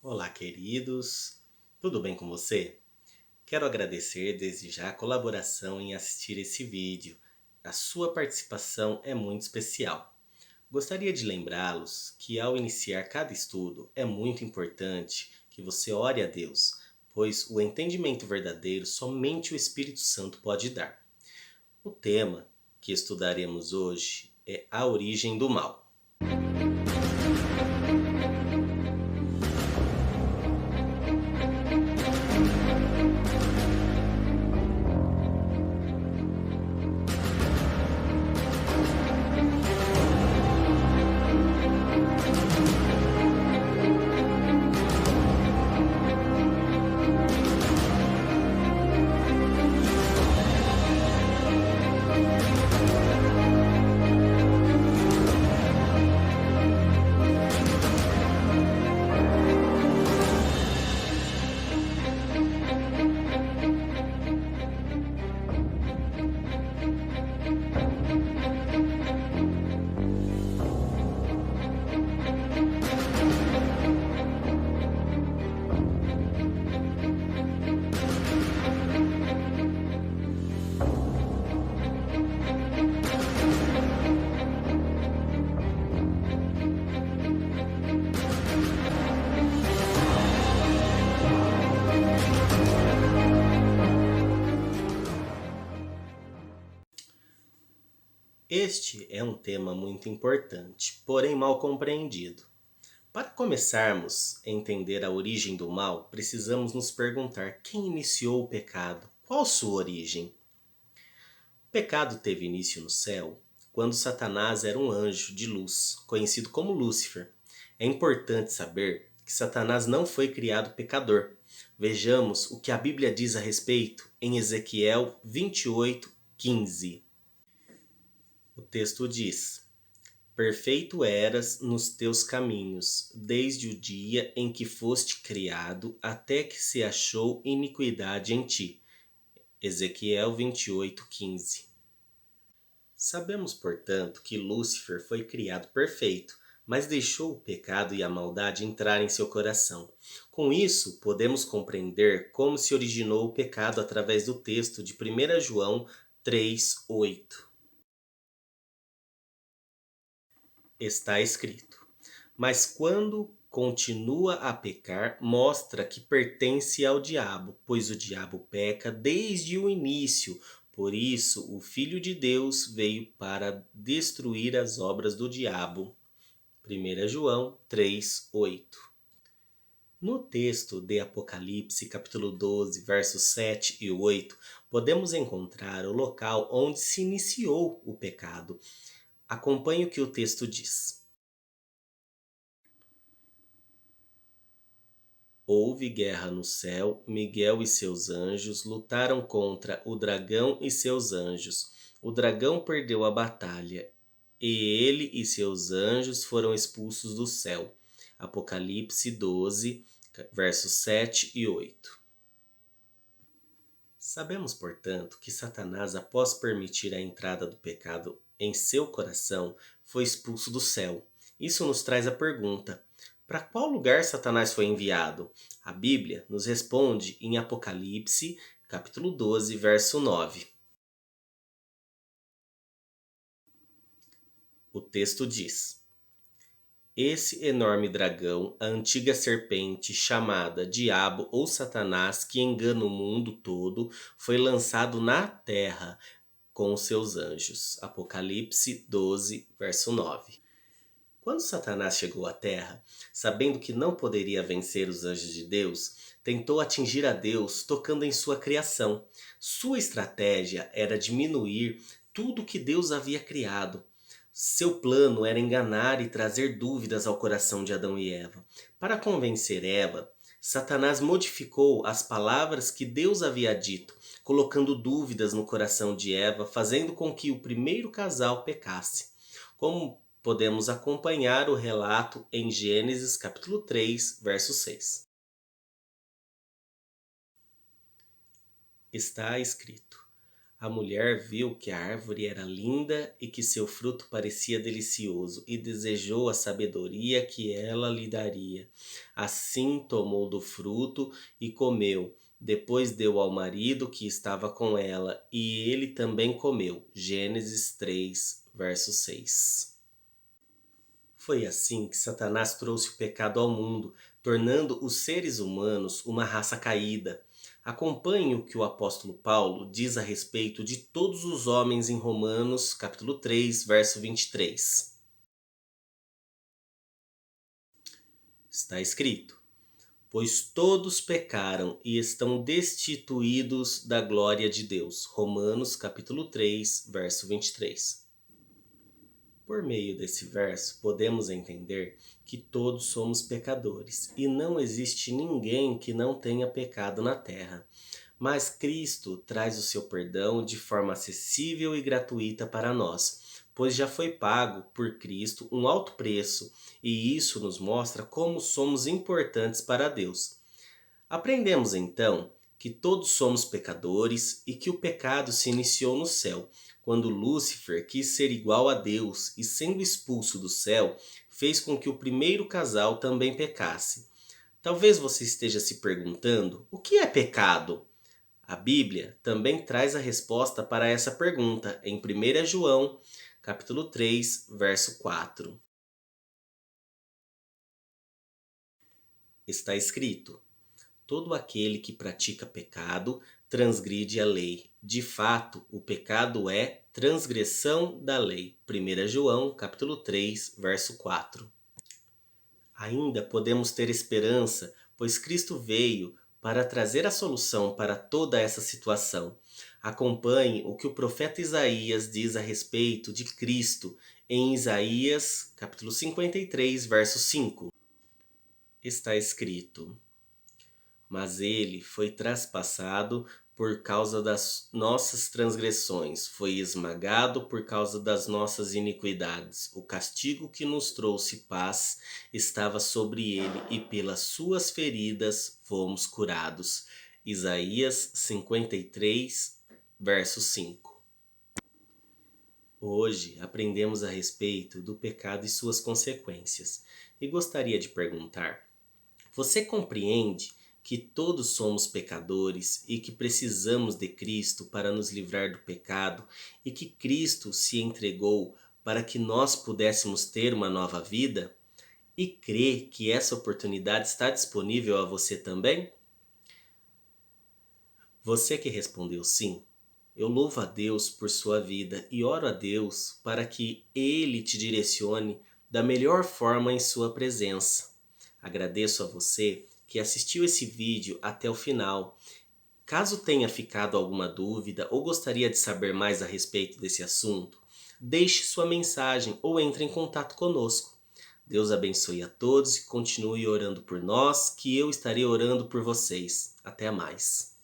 Olá, queridos. Tudo bem com você? Quero agradecer desde já a colaboração em assistir esse vídeo. A sua participação é muito especial. Gostaria de lembrá-los que ao iniciar cada estudo é muito importante que você ore a Deus, pois o entendimento verdadeiro somente o Espírito Santo pode dar. O tema que estudaremos hoje é a origem do mal. Este é um tema muito importante, porém mal compreendido. Para começarmos a entender a origem do mal, precisamos nos perguntar quem iniciou o pecado, qual sua origem? O pecado teve início no céu quando Satanás era um anjo de luz, conhecido como Lúcifer. É importante saber que Satanás não foi criado pecador. Vejamos o que a Bíblia diz a respeito em Ezequiel 28:15. O texto diz: Perfeito eras nos teus caminhos, desde o dia em que foste criado, até que se achou iniquidade em ti. Ezequiel 28:15. Sabemos, portanto, que Lúcifer foi criado perfeito, mas deixou o pecado e a maldade entrar em seu coração. Com isso, podemos compreender como se originou o pecado através do texto de 1 João 3:8. Está escrito: Mas quando continua a pecar, mostra que pertence ao diabo, pois o diabo peca desde o início. Por isso, o Filho de Deus veio para destruir as obras do diabo. 1 João 3:8. No texto de Apocalipse, capítulo 12, versos 7 e 8, podemos encontrar o local onde se iniciou o pecado. Acompanhe o que o texto diz. Houve guerra no céu, Miguel e seus anjos lutaram contra o dragão e seus anjos. O dragão perdeu a batalha, e ele e seus anjos foram expulsos do céu. Apocalipse 12, versos 7 e 8. Sabemos, portanto, que Satanás, após permitir a entrada do pecado em seu coração, foi expulso do céu. Isso nos traz a pergunta: para qual lugar Satanás foi enviado? A Bíblia nos responde em Apocalipse, capítulo 12, verso 9. O texto diz: Esse enorme dragão, a antiga serpente chamada Diabo ou Satanás, que engana o mundo todo, foi lançado na terra com os seus anjos. Apocalipse 12, verso 9. Quando Satanás chegou à terra, sabendo que não poderia vencer os anjos de Deus, tentou atingir a Deus tocando em sua criação. Sua estratégia era diminuir tudo que Deus havia criado. Seu plano era enganar e trazer dúvidas ao coração de Adão e Eva. Para convencer Eva, Satanás modificou as palavras que Deus havia dito, colocando dúvidas no coração de Eva, fazendo com que o primeiro casal pecasse. Como podemos acompanhar o relato em Gênesis capítulo 3, verso 6. Está escrito: A mulher viu que a árvore era linda e que seu fruto parecia delicioso e desejou a sabedoria que ela lhe daria. Assim tomou do fruto e comeu. Depois deu ao marido que estava com ela e ele também comeu. Gênesis 3, verso 6. Foi assim que Satanás trouxe o pecado ao mundo, tornando os seres humanos uma raça caída. Acompanhe o que o apóstolo Paulo diz a respeito de todos os homens em Romanos, capítulo 3, verso 23. Está escrito: Pois todos pecaram e estão destituídos da glória de Deus. Romanos, capítulo 3, verso 23. Por meio desse verso, podemos entender que todos somos pecadores e não existe ninguém que não tenha pecado na terra. Mas Cristo traz o seu perdão de forma acessível e gratuita para nós, pois já foi pago por Cristo um alto preço, e isso nos mostra como somos importantes para Deus. Aprendemos então que todos somos pecadores e que o pecado se iniciou no céu, quando Lúcifer quis ser igual a Deus e, sendo expulso do céu, fez com que o primeiro casal também pecasse. Talvez você esteja se perguntando: o que é pecado? A Bíblia também traz a resposta para essa pergunta em 1 João, capítulo 3, verso 4. Está escrito: Todo aquele que pratica pecado transgride a lei. De fato, o pecado é transgressão da lei. 1 João, capítulo 3, verso 4. Ainda podemos ter esperança, pois Cristo veio para trazer a solução para toda essa situação. Acompanhe o que o profeta Isaías diz a respeito de Cristo em Isaías, capítulo 53, verso 5. Está escrito: Mas ele foi traspassado por causa das nossas transgressões, foi esmagado por causa das nossas iniquidades. O castigo que nos trouxe paz estava sobre ele, e pelas suas feridas fomos curados. Isaías 53, verso 5. Hoje aprendemos a respeito do pecado e suas consequências. E gostaria de perguntar: você compreende que todos somos pecadores e que precisamos de Cristo para nos livrar do pecado e que Cristo se entregou para que nós pudéssemos ter uma nova vida? E crê que essa oportunidade está disponível a você também? Você que respondeu sim, eu louvo a Deus por sua vida e oro a Deus para que Ele te direcione da melhor forma em sua presença. Agradeço a você que assistiu esse vídeo até o final. Caso tenha ficado alguma dúvida ou gostaria de saber mais a respeito desse assunto, deixe sua mensagem ou entre em contato conosco. Deus abençoe a todos e continue orando por nós, que eu estarei orando por vocês. Até mais.